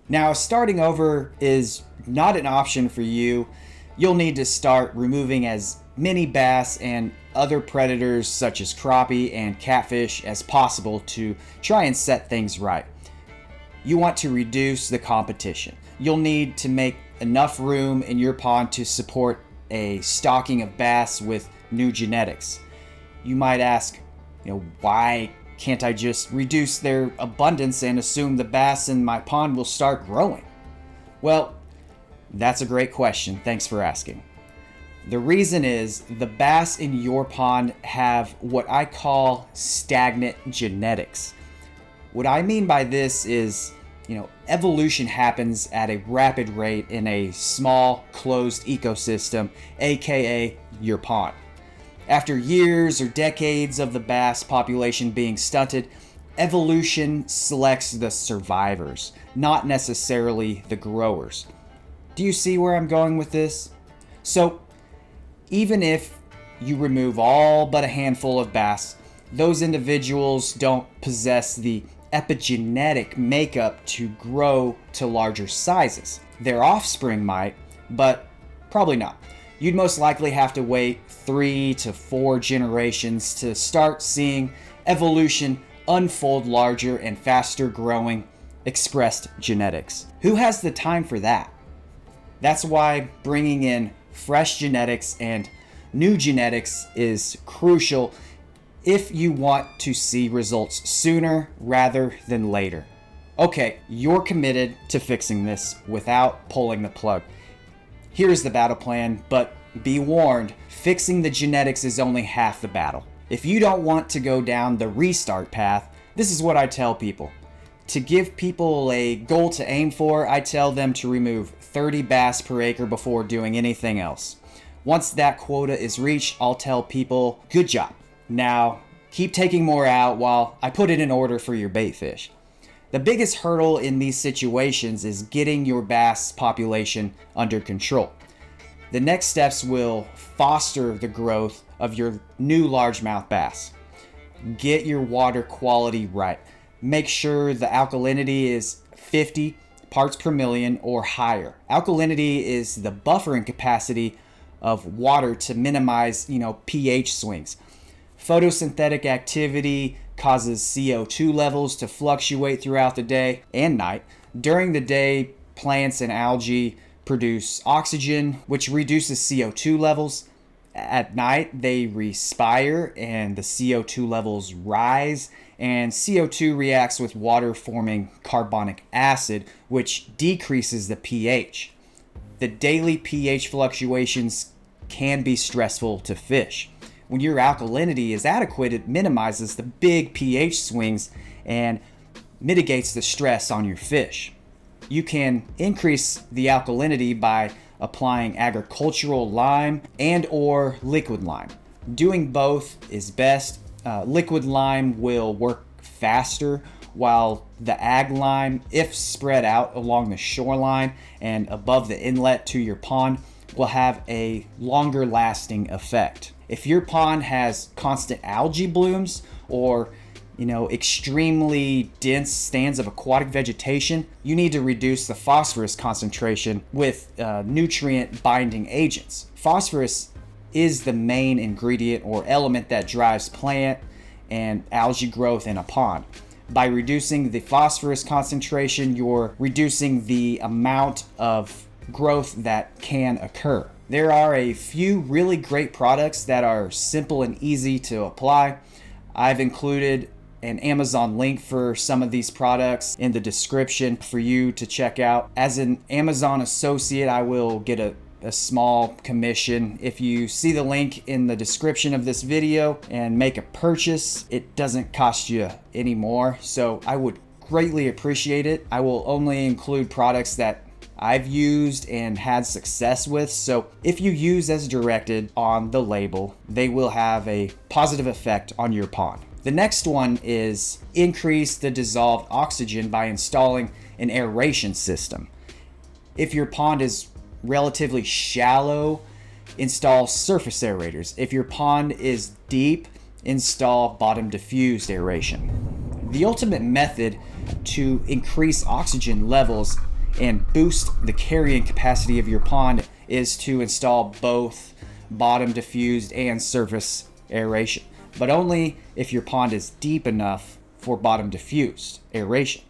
Now, starting over is not an option for you. You'll need to start removing as many bass and other predators such as crappie and catfish as possible to try and set things right. You want to reduce the competition. You'll need to make enough room in your pond to support a stocking of bass with new genetics. You might ask, why can't I just reduce their abundance and assume the bass in my pond will start growing? Well, that's a great question. Thanks for asking. The reason is the bass in your pond have what I call stagnant genetics. What I mean by this is, evolution happens at a rapid rate in a small, closed ecosystem, aka your pond. After years or decades of the bass population being stunted, evolution selects the survivors, not necessarily the growers. Do you see where I'm going with this? So, even if you remove all but a handful of bass, those individuals don't possess the epigenetic makeup to grow to larger sizes. Their offspring might, but probably not. You'd most likely have to wait 3 to 4 generations to start seeing evolution unfold larger and faster growing expressed genetics. Who has the time for that? That's why bringing in fresh genetics and new genetics is crucial if you want to see results sooner rather than later. Okay, you're committed to fixing this without pulling the plug. Here's the battle plan, but be warned, fixing the genetics is only half the battle. If you don't want to go down the restart path, this is what I tell people. To give people a goal to aim for, I tell them to remove 30 bass per acre before doing anything else. Once that quota is reached, I'll tell people, good job. Now, keep taking more out while I put it in order for your baitfish. The biggest hurdle in these situations is getting your bass population under control. The next steps will foster the growth of your new largemouth bass. Get your water quality right. Make sure the alkalinity is 50 parts per million or higher. Alkalinity is the buffering capacity of water to minimize, pH swings. Photosynthetic activity causes CO2 levels to fluctuate throughout the day and night. During the day, plants and algae produce oxygen, which reduces CO2 levels. At night, they respire and the CO2 levels rise, and CO2 reacts with water forming carbonic acid, which decreases the pH. The daily pH fluctuations can be stressful to fish. When your alkalinity is adequate, it minimizes the big pH swings and mitigates the stress on your fish. You can increase the alkalinity by applying agricultural lime and or liquid lime. Doing both is best. Liquid lime will work faster, while the ag lime, if spread out along the shoreline and above the inlet to your pond, will have a longer lasting effect. If your pond has constant algae blooms or extremely dense stands of aquatic vegetation, you need to reduce the phosphorus concentration with nutrient binding agents. Phosphorus is the main ingredient or element that drives plant and algae growth in a pond. By reducing the phosphorus concentration, you're reducing the amount of growth that can occur. There are a few really great products that are simple and easy to apply. I've included an Amazon link for some of these products in the description for you to check out. As an Amazon associate, I will get a small commission. If you see the link in the description of this video and make a purchase, it doesn't cost you any more, so I would greatly appreciate it. I will only include products that I've used and had success with, so if you use as directed on the label, they will have a positive effect on your pond. The next one is increase the dissolved oxygen by installing an aeration system. If your pond is relatively shallow, install surface aerators. If your pond is deep, install bottom diffused aeration. The ultimate method to increase oxygen levels and boost the carrying capacity of your pond is to install both bottom diffused and surface aeration, but only if your pond is deep enough for bottom diffused aeration.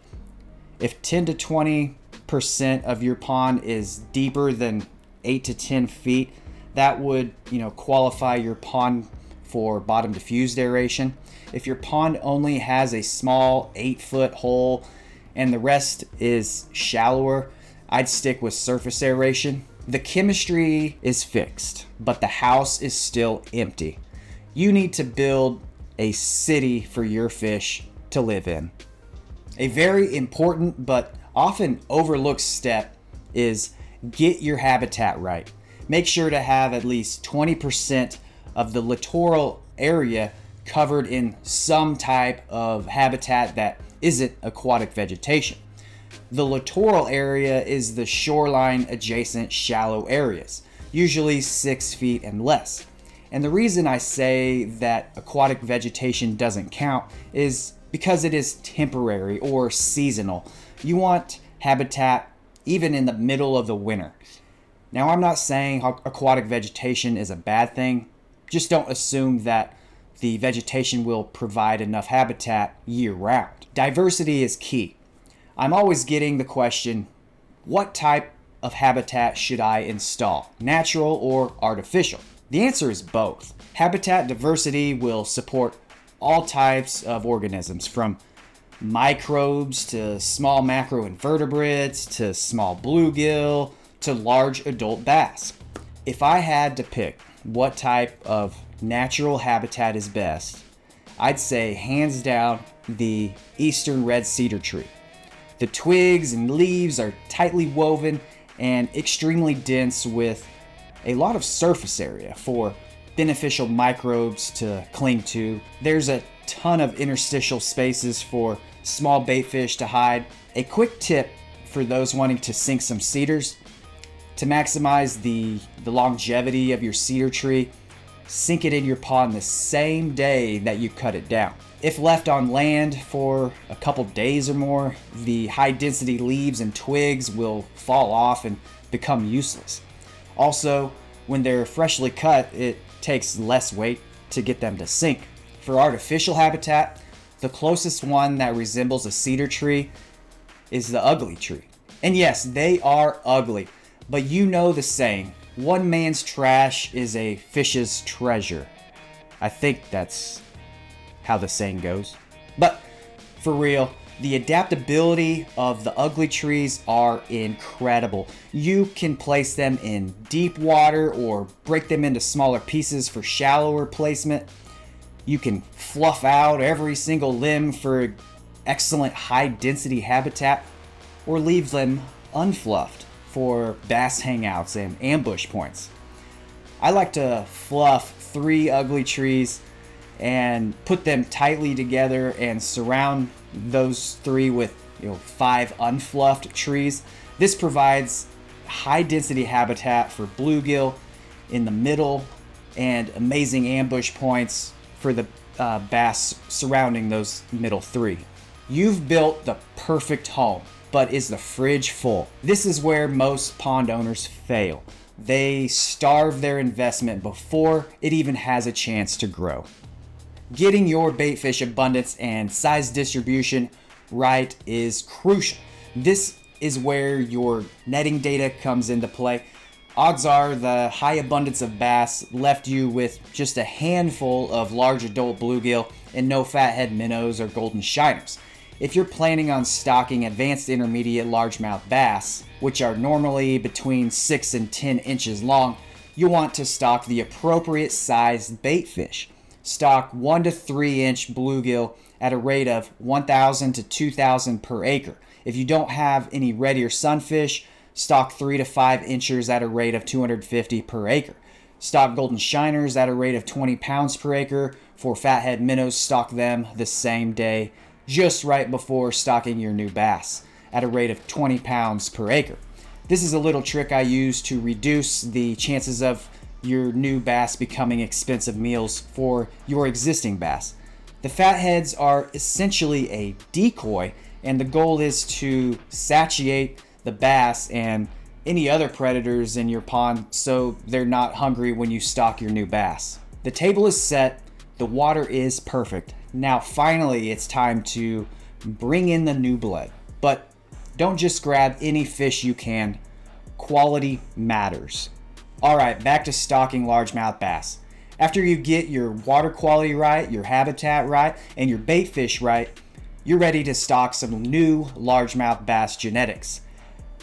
If 10 to 20% of your pond is deeper than 8 to 10 feet, that would, qualify your pond for bottom diffused aeration. If your pond only has a small 8-foot hole and the rest is shallower, I'd stick with surface aeration. The chemistry is fixed, but the house is still empty. You need to build a city for your fish to live in. A very important but often overlooked step is get your habitat right. Make sure to have at least 20% of the littoral area covered in some type of habitat that isn't aquatic vegetation. The littoral area is the shoreline adjacent shallow areas, usually 6 feet and less. And the reason I say that aquatic vegetation doesn't count is because it is temporary or seasonal. You want habitat even in the middle of the winter. Now, I'm not saying aquatic vegetation is a bad thing. Just don't assume that the vegetation will provide enough habitat year-round. Diversity is key. I'm always getting the question, what type of habitat should I install, natural or artificial? The answer is both. Habitat diversity will support all types of organisms, from microbes to small macroinvertebrates to small bluegill to large adult bass. If I had to pick what type of natural habitat is best, I'd say hands down the eastern red cedar tree. The twigs and leaves are tightly woven and extremely dense, with a lot of surface area for beneficial microbes to cling to. There's a ton of interstitial spaces for small baitfish to hide. A quick tip for those wanting to sink some cedars: to maximize the longevity of your cedar tree, sink it in your pond the same day that you cut it down. If left on land for a couple days or more, the high density leaves and twigs will fall off and become useless. Also, when they're freshly cut, it takes less weight to get them to sink. For artificial habitat, the closest one that resembles a cedar tree is the ugly tree. And yes, they are ugly, but you know the saying, one man's trash is a fish's treasure. I think that's how the saying goes. But for real, the adaptability of the ugly trees are incredible. You can place them in deep water or break them into smaller pieces for shallower placement. You can fluff out every single limb for excellent high density habitat, or leave them unfluffed for bass hangouts and ambush points. I like to fluff 3 ugly trees and put them tightly together and surround those 3 with 5 unfluffed trees. This provides high density habitat for bluegill in the middle and amazing ambush points for the bass surrounding those middle 3. You've built the perfect home, but is the fridge full? This is where most pond owners fail. They starve their investment before it even has a chance to grow. Getting your baitfish abundance and size distribution right is crucial. This is where your netting data comes into play. Odds are the high abundance of bass left you with just a handful of large adult bluegill and no fathead minnows or golden shiners. If you're planning on stocking advanced intermediate largemouth bass, which are normally between 6 and 10 inches long, you'll want to stock the appropriate sized baitfish. Stock 1 to 3 inch bluegill at a rate of 1,000 to 2,000 per acre. If you don't have any red ear sunfish, stock 3 to 5 inchers at a rate of 250 per acre. Stock golden shiners at a rate of 20 pounds per acre. For fathead minnows, stock them the same day, just right before stocking your new bass at a rate of 20 pounds per acre. This is a little trick I use to reduce the chances of your new bass becoming expensive meals for your existing bass. The fatheads are essentially a decoy, and the goal is to satiate the bass and any other predators in your pond so they're not hungry when you stock your new bass. The table is set, the water is perfect. Now finally it's time to bring in the new blood. But don't just grab any fish you can. Quality matters. Alright, back to stocking largemouth bass. After you get your water quality right, your habitat right, and your bait fish right, you're ready to stock some new largemouth bass genetics.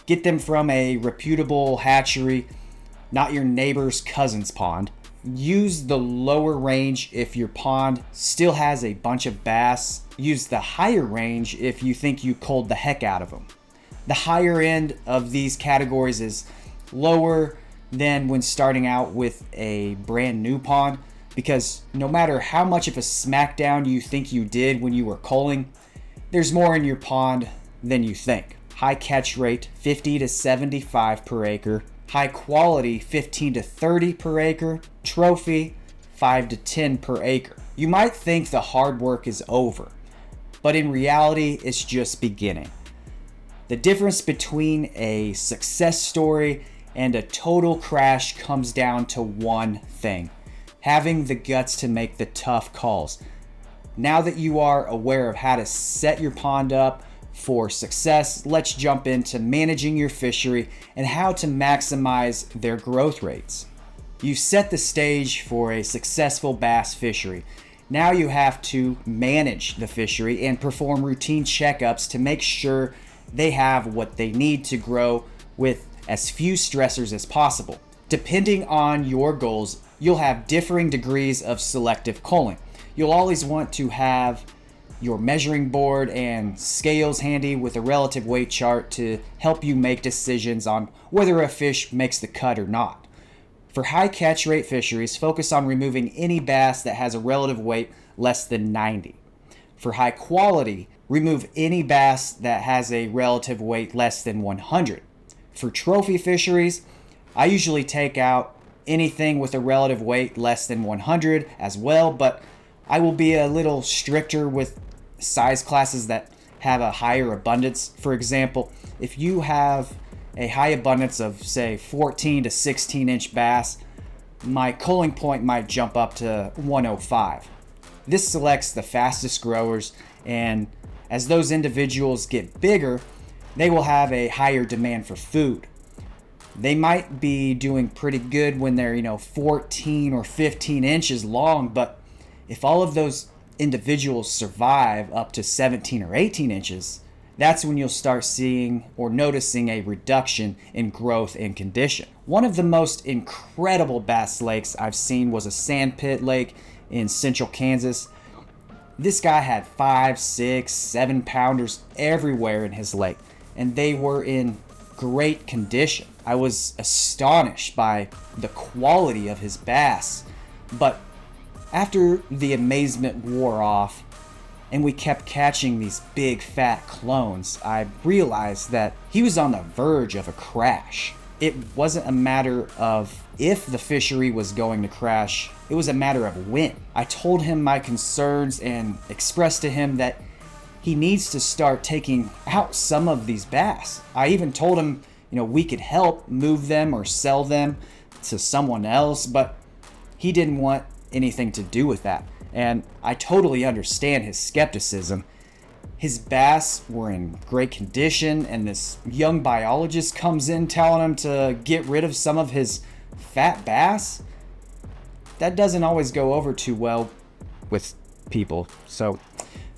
Get them from a reputable hatchery, not your neighbor's cousin's pond. Use the lower range if your pond still has a bunch of bass. Use the higher range if you think you culled the heck out of them. The higher end of these categories is lower than when starting out with a brand new pond, because no matter how much of a smackdown you think you did when you were culling, there's more in your pond than you think. High catch rate 50 to 75 per acre, high quality 15 to 30 per acre, trophy 5 to 10 per acre. You might think the hard work is over, but in reality it's just beginning. The difference between a success story and a total crash comes down to one thing: having the guts to make the tough calls. Now that you are aware of how to set your pond up for success, let's jump into managing your fishery and how to maximize their growth rates. You set the stage for a successful bass fishery. Now you have to manage the fishery and perform routine checkups to make sure they have what they need to grow with as few stressors as possible. Depending on your goals, you'll have differing degrees of selective culling. You'll always want to have your measuring board and scales handy with a relative weight chart to help you make decisions on whether a fish makes the cut or not. For high catch rate fisheries, focus on removing any bass that has a relative weight less than 90. For high quality, remove any bass that has a relative weight less than 100. For trophy fisheries, I usually take out anything with a relative weight less than 100 as well, but I will be a little stricter with size classes that have a higher abundance. For example, if you have a high abundance of, say, 14 to 16 inch bass, my culling point might jump up to 105. This selects the fastest growers, and as those individuals get bigger, they will have a higher demand for food. They might be doing pretty good when they're, 14 or 15 inches long, but if all of those individuals survive up to 17 or 18 inches, that's when you'll start seeing or noticing a reduction in growth and condition. One of the most incredible bass lakes I've seen was a sandpit lake in central Kansas. This guy had 5, 6, 7 pounders everywhere in his lake, and they were in great condition. I was astonished by the quality of his bass, but after the amazement wore off and we kept catching these big fat clones, I realized that he was on the verge of a crash. It wasn't a matter of if the fishery was going to crash, it was a matter of when. I told him my concerns and expressed to him that he needs to start taking out some of these bass. I even told him, we could help move them or sell them to someone else, but he didn't want anything to do with that. And I totally understand his skepticism. His bass were in great condition, and this young biologist comes in telling him to get rid of some of his fat bass. That doesn't always go over too well with people. So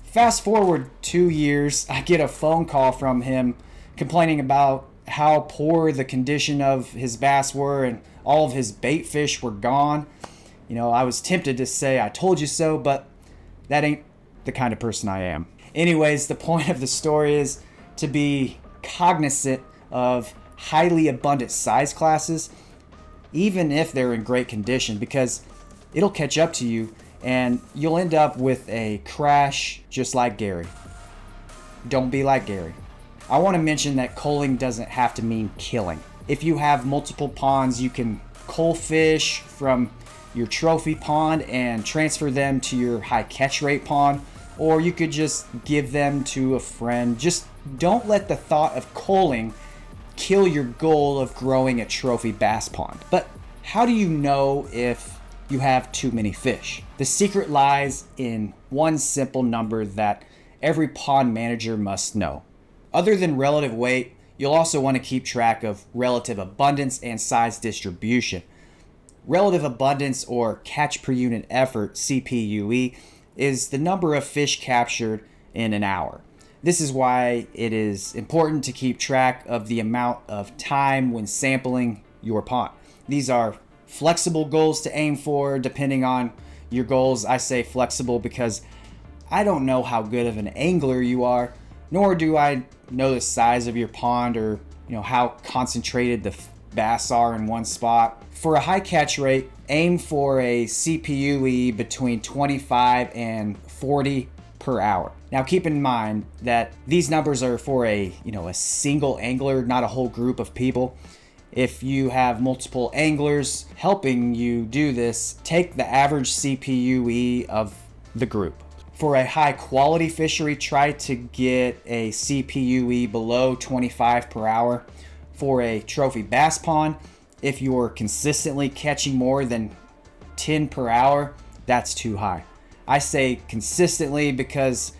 fast forward 2 years, I get a phone call from him complaining about how poor the condition of his bass were and all of his bait fish were gone. I was tempted to say I told you so, but that ain't the kind of person I am. Anyways, the point of the story is to be cognizant of highly abundant size classes, even if they're in great condition, because it'll catch up to you and you'll end up with a crash just like Gary. Don't be like Gary. I want to mention that culling doesn't have to mean killing. If you have multiple ponds, you can cull fish from your trophy pond and transfer them to your high catch rate pond, or you could just give them to a friend. Just don't let the thought of culling kill your goal of growing a trophy bass pond. But how do you know if you have too many fish? The secret lies in one simple number that every pond manager must know. Other than relative weight, you'll also want to keep track of relative abundance and size distribution. Relative abundance, or catch per unit effort, CPUE, is the number of fish captured in an hour. This is why it is important to keep track of the amount of time when sampling your pond. These are flexible goals to aim for depending on your goals. I say flexible because I don't know how good of an angler you are, nor do I know the size of your pond or how concentrated the bass are in one spot. For a high catch rate, aim for a CPUE between 25 and 40 per hour. Now keep in mind that these numbers are for a single angler, not a whole group of people. If you have multiple anglers helping you do this, take the average CPUE of the group. For a high quality fishery, try to get a CPUE below 25 per hour. For a trophy bass pond, if you're consistently catching more than 10 per hour, that's too high. I say consistently because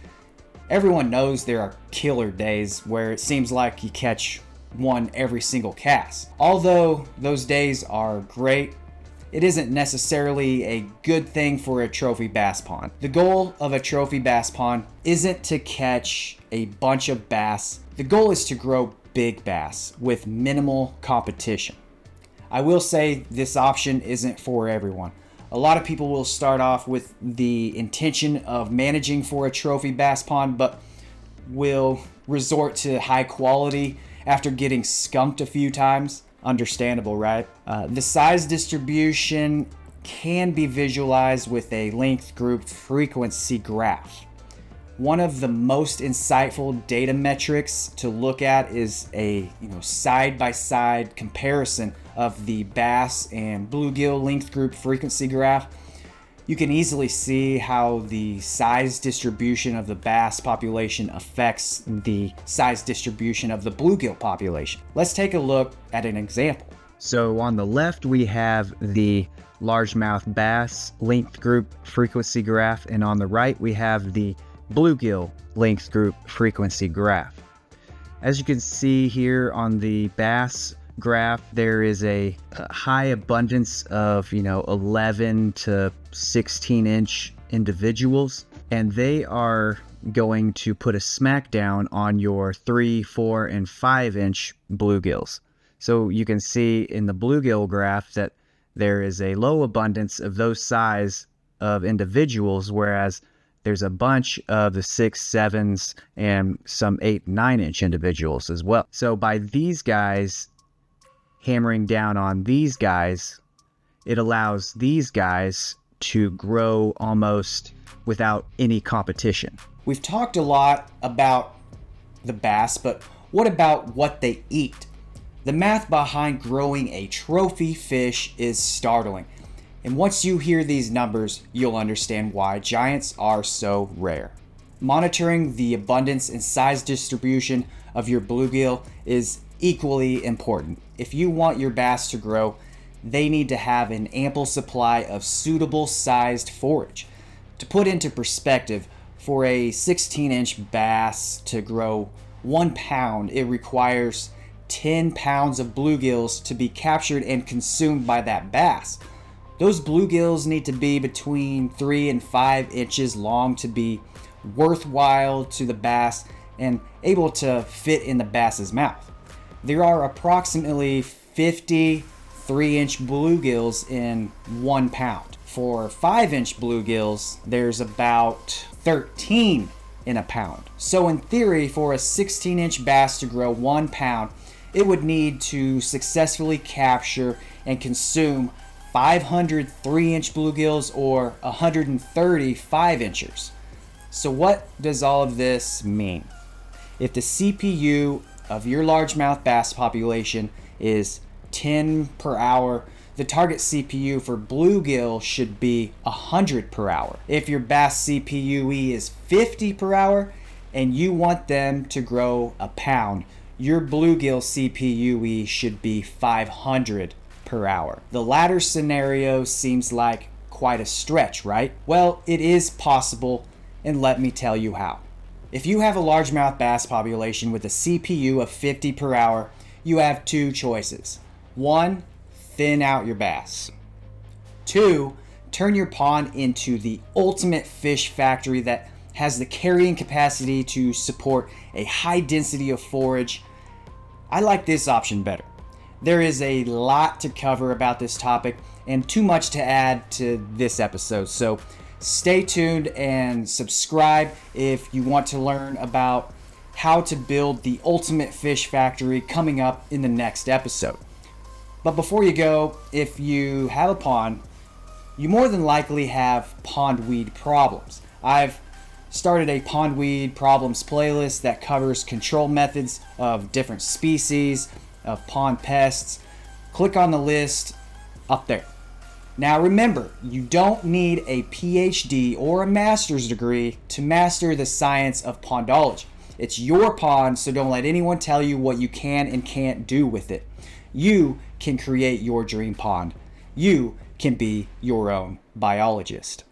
everyone knows there are killer days where it seems like you catch one every single cast. Although those days are great, it isn't necessarily a good thing for a trophy bass pond. The goal of a trophy bass pond isn't to catch a bunch of bass. The goal is to grow big bass with minimal competition. I will say this option isn't for everyone. A lot of people will start off with the intention of managing for a trophy bass pond, but will resort to high quality after getting skunked a few times. Understandable, right? The size distribution can be visualized with a length group frequency graph. One of the most insightful data metrics to look at is a side-by-side comparison of the bass and bluegill length group frequency graph. You can easily see how the size distribution of the bass population affects the size distribution of the bluegill population. Let's take a look at an example. So on the left, we have the largemouth bass length group frequency graph, and on the right, we have the bluegill length group frequency graph. As you can see here on the bass graph, there is a high abundance of 11 to 16 inch individuals, and they are going to put a smackdown on your 3, 4, and 5 inch bluegills. So you can see in the bluegill graph that there is a low abundance of those size of individuals, whereas there's a bunch of the 6, 7s and some 8, 9 inch individuals as well. So by these guys hammering down on these guys, it allows these guys to grow almost without any competition. We've talked a lot about the bass, but what about what they eat? The math behind growing a trophy fish is startling. And once you hear these numbers, you'll understand why giants are so rare. Monitoring the abundance and size distribution of your bluegill is equally important. If you want your bass to grow, they need to have an ample supply of suitable sized forage. To put into perspective, for a 16-inch bass to grow 1 pound, it requires 10 pounds of bluegills to be captured and consumed by that bass. Those bluegills need to be between 3 and 5 inches long to be worthwhile to the bass and able to fit in the bass's mouth. There are approximately 50 3-inch bluegills in 1 pound. For 5-inch bluegills, there's about 13 in a pound. So in theory, for a 16-inch bass to grow 1 pound, it would need to successfully capture and consume 500 3-inch bluegills or 130 5-inchers. So what does all of this mean? If the CPU of your largemouth bass population is 10 per hour, the target CPU for bluegill should be 100 per hour. If your bass CPUE is 50 per hour and you want them to grow 1 pound, your bluegill CPUE should be 500 per hour. The latter scenario seems like quite a stretch, right? Well, it is possible, and let me tell you how. If you have a largemouth bass population with a CPU of 50 per hour, you have two choices. 1, thin out your bass. 2, turn your pond into the ultimate fish factory that has the carrying capacity to support a high density of forage. I like this option better. There is a lot to cover about this topic and too much to add to this episode, so stay tuned and subscribe if you want to learn about how to build the ultimate fish factory coming up in the next episode. But before you go, if you have a pond, you more than likely have pondweed problems. I've started a pondweed problems playlist that covers control methods of different species of pond pests. Click on the list up there. Now remember, you don't need a PhD or a master's degree to master the science of pondology. It's your pond, so don't let anyone tell you what you can and can't do with it. You can create your dream pond. You can be your own biologist.